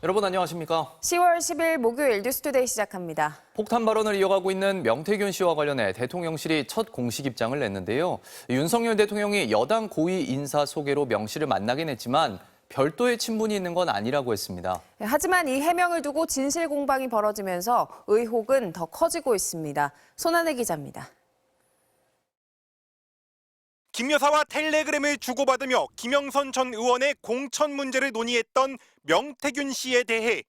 여러분 안녕하십니까? 10월 10일 목요일 뉴스투데이 시작합니다. 폭탄 발언을 이어가고 있는 명태균 씨와 관련해 대통령실이 첫 공식 입장을 냈는데요. 윤석열 대통령이 여당 고위 인사 소개로 명 씨를 만나긴 했지만 별도의 친분이 있는 건 아니라고 했습니다. 하지만 이 해명을 두고 진실 공방이 벌어지면서 의혹은 더 커지고 있습니다. 손한혜 기자입니다. 김 여사와 텔레그램을 주고받으며 김영선 전 의원의 공천 문제를 논의했던 명태균 씨에 대해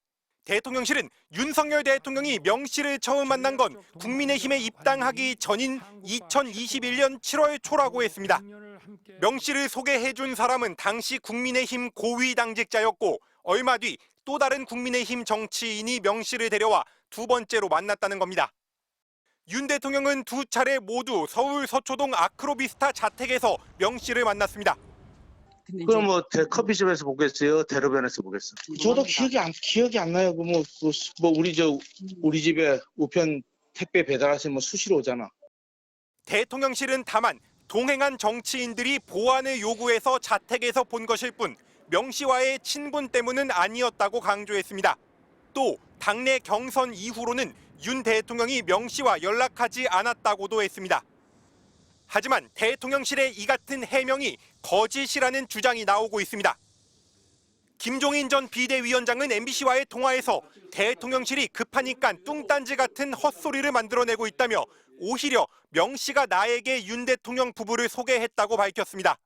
대통령실은 윤석열 대통령이 명 씨를 처음 만난 건 국민의힘에 입당하기 전인 2021년 7월 초라고 했습니다. 명 씨를 소개해준 사람은 당시 국민의힘 고위 당직자였고 얼마 뒤 또 다른 국민의힘 정치인이 명 씨를 데려와 두 번째로 만났다는 겁니다. 윤 대통령은 두 차례 모두 서울 서초동 아크로비스타 자택에서 명 씨를 만났습니다. 그럼 뭐 커피숍에서 보겠어요? 대로변에서 보겠어요? 저도 기억이 안 나요. 우리 집에 우편 택배 배달하시면 수시로 오잖아. 대통령실은 다만 동행한 정치인들이 보안을 요구해서 자택에서 본 것일 뿐 명 씨와의 친분 때문은 아니었다고 강조했습니다. 또 당내 경선 이후로는 윤 대통령이 명 씨와 연락하지 않았다고도 했습니다. 하지만 대통령실의 이 같은 해명이 거짓이라는 주장이 나오고 있습니다. 김종인 전 비대위원장은 MBC와의 통화에서 대통령실이 급하니까 뚱딴지 같은 헛소리를 만들어내고 있다며 오히려 명 씨가 나에게 윤 대통령 부부를 소개했다고 밝혔습니다.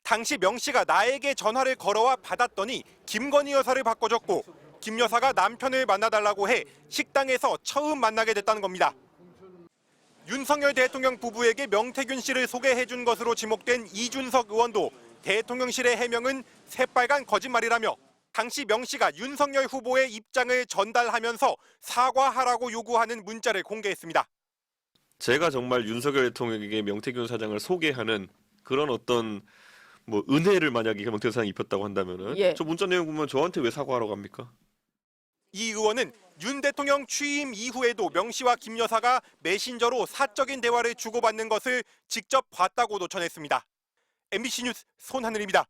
당시 명 씨가 나에게 전화를 걸어와 받았더니 김건희 여사를 바꿔줬고 김 여사가 남편을 만나달라고 해 식당에서 처음 만나게 됐다는 겁니다. 윤석열 대통령 부부에게 명태균 씨를 소개해준 것으로 지목된 이준석 의원도 대통령실의 해명은 새빨간 거짓말이라며 당시 명 씨가 윤석열 후보의 입장을 전달하면서 사과하라고 요구하는 문자를 공개했습니다. 제가 정말 윤석열 대통령에게 명태균 사장을 소개하는 그런 어떤 은혜를 만약에 명태균 사장이 입혔다고 한다면은 저 문자 내용 보면 저한테 왜 사과하러 갑니까? 이 의원은 윤 대통령 취임 이후에도 명 씨와 김 여사가 메신저로 사적인 대화를 주고받는 것을 직접 봤다고도 전했습니다. MBC 뉴스 손하늘입니다.